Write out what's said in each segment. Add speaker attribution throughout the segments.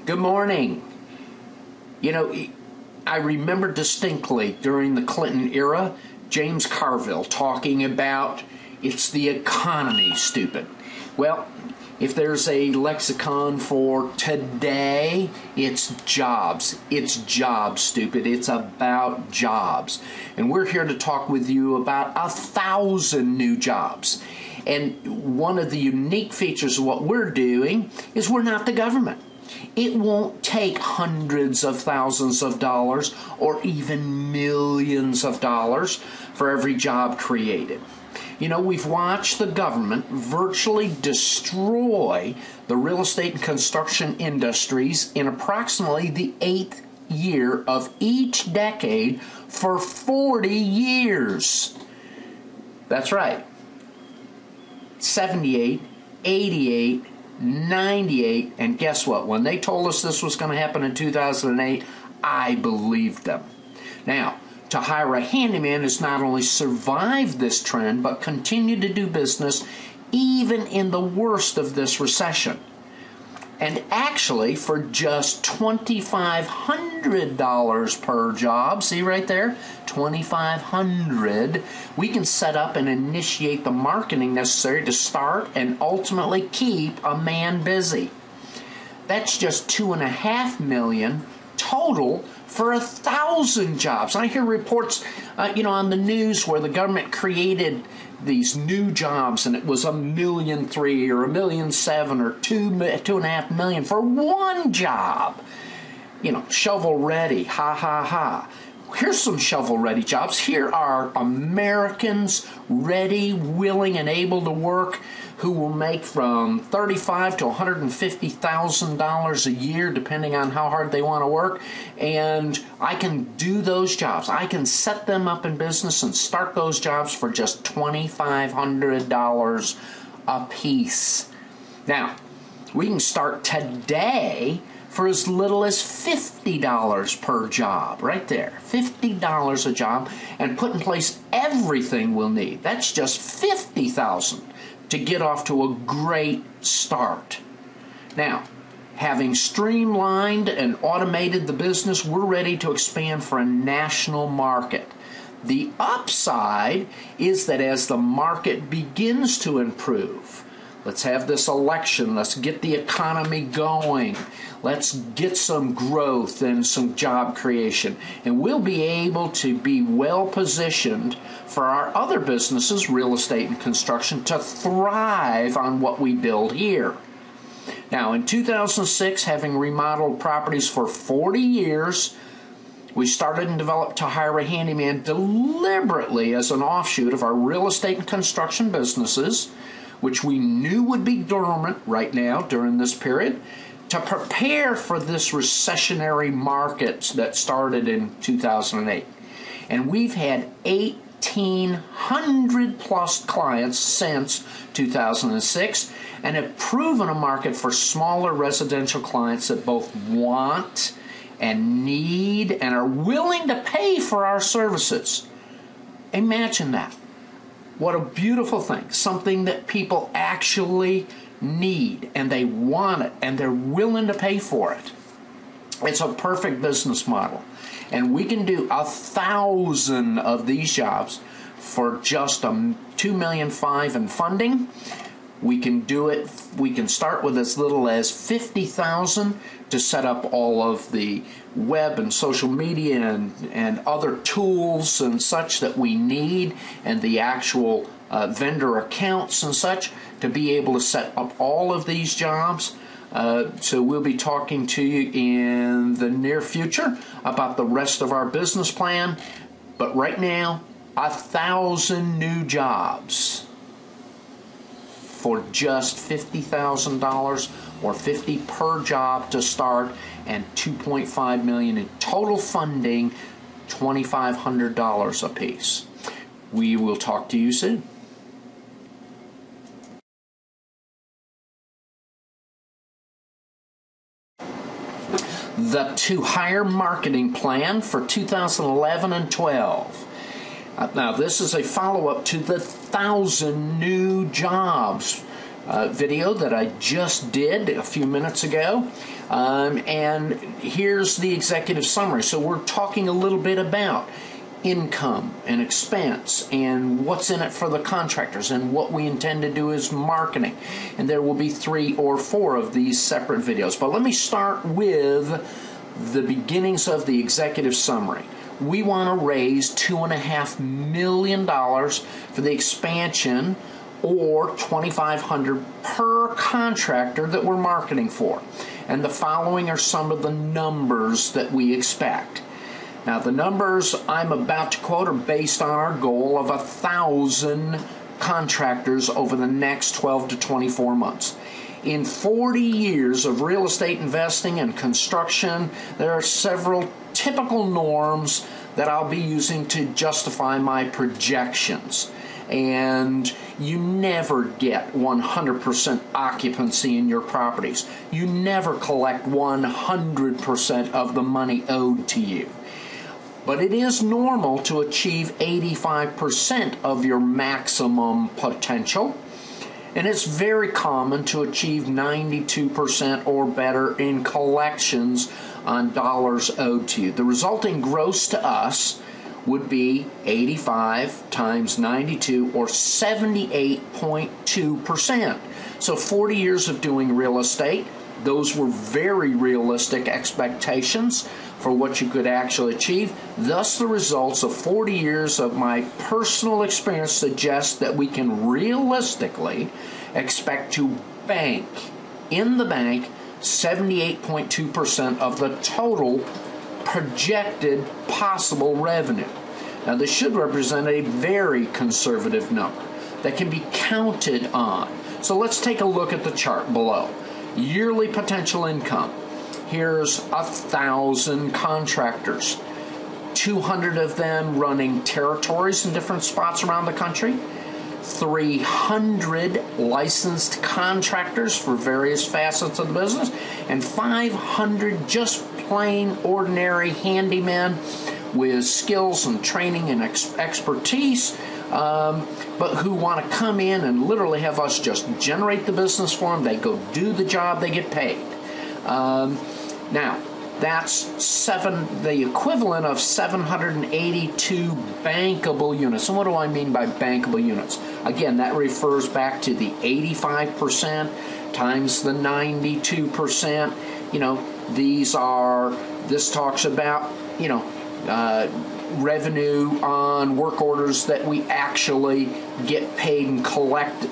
Speaker 1: Good morning. You know, I remember distinctly during the Clinton era, James Carville talking about it's the economy, stupid. Well, if there's a lexicon for today, it's jobs. It's jobs, stupid. It's about jobs. And we're here to talk with you about 1,000 new jobs. And one of the unique features of what we're doing is we're not the government. It won't take hundreds of thousands of dollars or even millions of dollars for every job created. You know, we've watched the government virtually destroy the real estate and construction industries in approximately the 8th year of each decade for 40 years. That's right. 78, 88, 98, and guess what? When they told us this was going to happen in 2008, I believed them. Now, To Hire a Handyman has not only survived this trend, but continued to do business even in the worst of this recession. And actually, for just $2,500 per job, see right there, $2,500, we can set up and initiate the marketing necessary to start and ultimately keep a man busy. That's just $2.5 million total for 1,000 jobs. I hear reports, on the news where the government created these new jobs, and it was $1.3 million or $1.7 million or $2.5 million for one job. Shovel ready, ha ha ha. Here's some shovel-ready jobs. Here are Americans ready, willing, and able to work who will make from $35,000 to $150,000 a year, depending on how hard they want to work. And I can do those jobs. I can set them up in business and start those jobs for just $2,500 a piece. Now, we can start today for as little as $50 per job, right there, $50 a job, and put in place everything we'll need. That's just $50,000 to get off to a great start. Now, having streamlined and automated the business, we're ready to expand for a national market. The upside is that as the market begins to improve, let's have this election. Let's get the economy going. Let's get some growth and some job creation. And we'll be able to be well positioned for our other businesses, real estate and construction, to thrive on what we build here. Now, in 2006, having remodeled properties for 40 years, we started and developed To Hire a Handyman deliberately as an offshoot of our real estate and construction businesses, which we knew would be dormant right now during this period, to prepare for this recessionary market that started in 2008. And we've had 1,800 plus clients since 2006 and have proven a market for smaller residential clients that both want and need and are willing to pay for our services. Imagine that. What a beautiful thing. Something that people actually need, and they want it, and they're willing to pay for it. It's a perfect business model. And we can do 1,000 of these jobs for just $2.5 million in funding. We can do it. We can start with as little as $50,000 to set up all of the web and social media and other tools and such that we need, and the actual vendor accounts and such to be able to set up all of these jobs. So we'll be talking to you in the near future about the rest of our business plan. But right now, 1,000 new jobs for just $50,000 or $50,000 per job to start, and $2.5 million in total funding, $2,500 a piece. We will talk to you soon. The To Hire marketing plan for 2011 and 12. Now, this is a follow-up to the 1,000 new jobs video that I just did a few minutes ago. And here's the executive summary. So we're talking a little bit about income and expense and what's in it for the contractors and what we intend to do as marketing. And there will be 3 or 4 of these separate videos. But let me start with the beginnings of the executive summary. We want to raise $2.5 million for the expansion, or $2,500 per contractor that we're marketing for. And the following are some of the numbers that we expect. Now, the numbers I'm about to quote are based on our goal of 1,000 contractors over the next 12 to 24 months. In 40 years of real estate investing and construction, there are several typical norms that I'll be using to justify my projections. And you never get 100% occupancy in your properties. You never collect 100% of the money owed to you. But it is normal to achieve 85% of your maximum potential. And it's very common to achieve 92% or better in collections on dollars owed to you. The resulting gross to us would be 85 times 92, or 78.2%. So 40 years of doing real estate, those were very realistic expectations for what you could actually achieve. Thus, the results of 40 years of my personal experience suggest that we can realistically expect to bank, in the bank, 78.2% of the total projected possible revenue. Now, this should represent a very conservative number that can be counted on. So let's take a look at the chart below. Yearly potential income. Here's 1,000 contractors, 200 of them running territories in different spots around the country, 300 licensed contractors for various facets of the business, and 500 just plain ordinary handymen with skills and training and expertise, but who want to come in and literally have us just generate the business for them. They go do the job, they get paid. Now, that's the equivalent of 782 bankable units. And what do I mean by bankable units? Again, that refers back to the 85% times the 92%. This talks about, revenue on work orders that we actually get paid and collect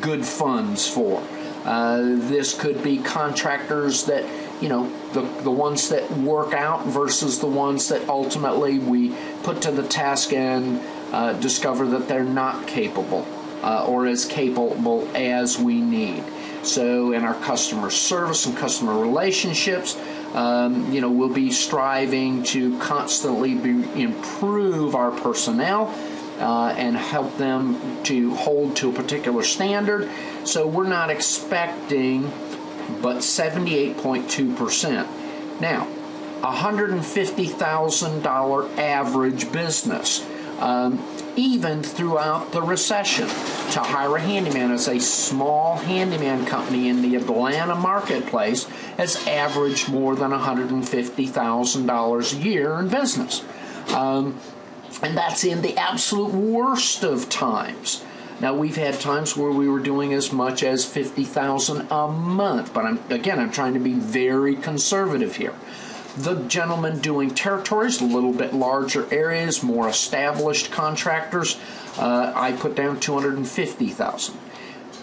Speaker 1: good funds for. This could be contractors that, the ones that work out versus the ones that ultimately we put to the task and discover that they're not capable or as capable as we need. So in our customer service and customer relationships, we'll be striving to constantly improve our personnel and help them to hold to a particular standard. So we're not expecting but 78.2%. Now, $150,000 average business, even throughout the recession. To hire a handyman as a small handyman company in the Atlanta marketplace has averaged more than $150,000 a year in business. And that's in the absolute worst of times. Now, we've had times where we were doing as much as $50,000 a month, but I'm trying to be very conservative here. The gentleman doing territories, a little bit larger areas, more established contractors, I put down $250,000.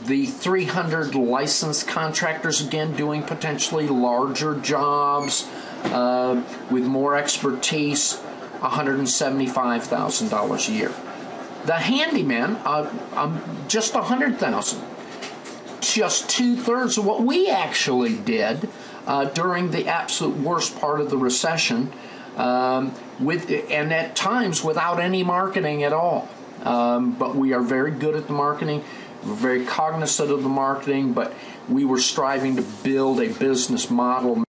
Speaker 1: The 300 licensed contractors, again, doing potentially larger jobs with more expertise, $175,000 a year. The handyman, just $100,000. Just 2/3 of what we actually did during the absolute worst part of the recession, and at times without any marketing at all. But we are very good at the marketing. We're very cognizant of the marketing, but we were striving to build a business model.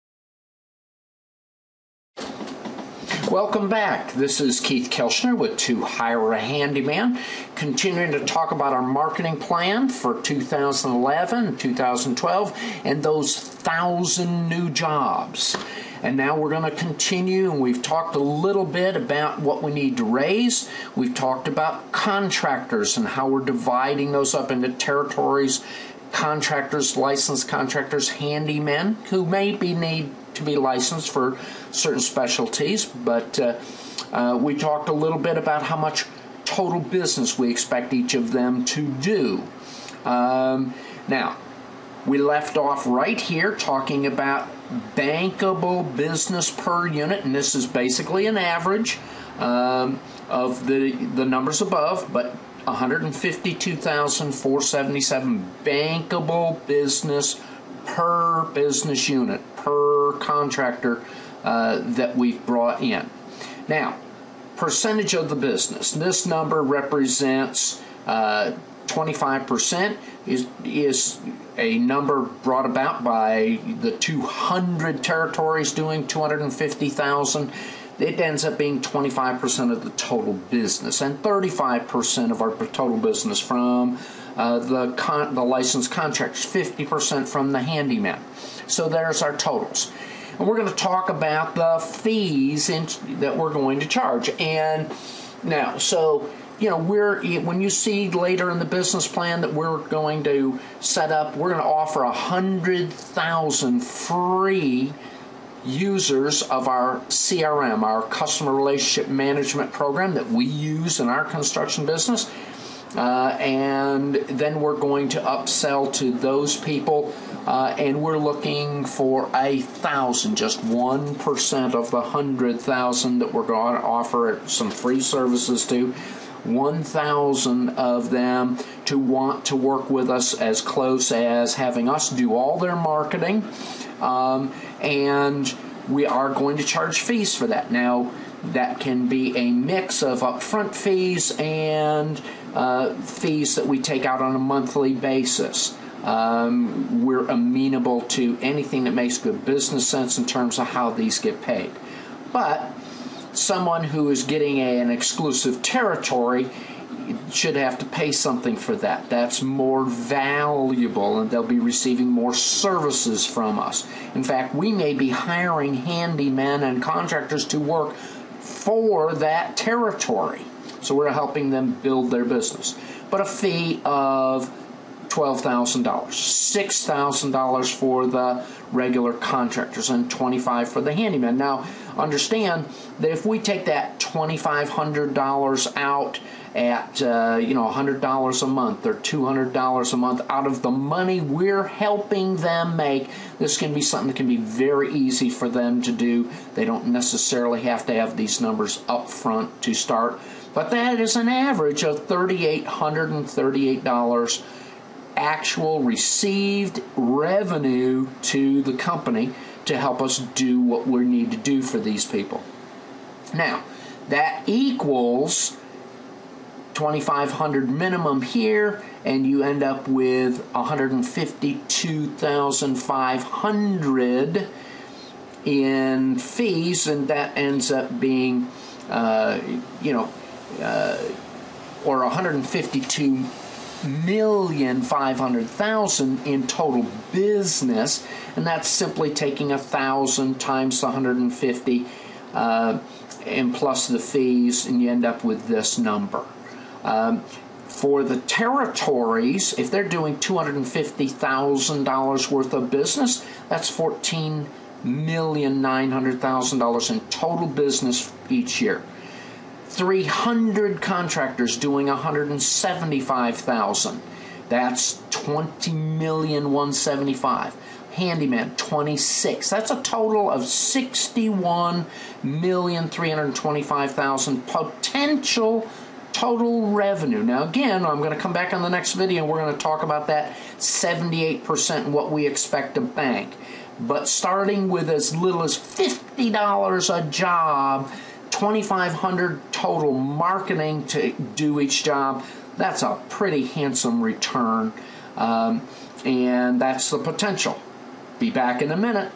Speaker 1: Welcome back. This is Keith Kelchner with To Hire a Handyman, continuing to talk about our marketing plan for 2011 and 2012 and those 1,000 new jobs. And now we're going to continue, and we've talked a little bit about what we need to raise. We've talked about contractors and how we're dividing those up into territories, contractors, licensed contractors, handymen who maybe need to be licensed for certain specialties, but we talked a little bit about how much total business we expect each of them to do. Now, we left off right here talking about bankable business per unit, and this is basically an average of the numbers above, but 152,477 bankable business per business unit, per contractor that we've brought in. Now, percentage of the business. This number represents 25% is a number brought about by the 200 territories doing 250,000. It ends up being 25% of the total business and 35% of our total business from the licensed contractors, 50% from the handyman. So there's our totals. And we're going to talk about the fees that we're going to charge. And now, so, you know, when you see later in the business plan that we're going to set up, we're going to offer 100,000 free users of our CRM, our customer relationship management program that we use in our construction business. And then we're going to upsell to those people, and we're looking for 1,000, just 1% of the 100,000 that we're going to offer some free services to, 1,000 of them to want to work with us as close as having us do all their marketing, and we are going to charge fees for that. Now, that can be a mix of upfront fees and fees that we take out on a monthly basis. We're amenable to anything that makes good business sense in terms of how these get paid. But someone who is getting an exclusive territory should have to pay something for that. That's more valuable, and they'll be receiving more services from us. In fact, we may be hiring handymen and contractors to work for that territory. So we're helping them build their business. But a fee of $12,000, $6,000 for the regular contractors, and $2,500 for the handyman. Now, understand that if we take that $2,500 out at $100 a month or $200 a month out of the money we're helping them make, this can be something that can be very easy for them to do. They don't necessarily have to have these numbers up front to start, but that is an average of $3,838 actual received revenue to the company to help us do what we need to do for these people. Now, that equals $2,500 minimum here, and you end up with $152,500 in fees, and that ends up being, or $152,500,000 in total business, and that's simply taking 1,000 times the 150 and plus the fees, and you end up with this number. For the territories, if they're doing $250,000 worth of business, that's $14,900,000 in total business each year. 300 contractors doing $175,000. That's $20,175,000. Handyman, 26. That's a total of $61,325,000 potential total revenue. Now, again, I'm going to come back on the next video and we're going to talk about that 78% and what we expect to bank. But starting with as little as $50 a job, $2,500 total marketing to do each job, that's a pretty handsome return, and that's the potential. Be back in a minute.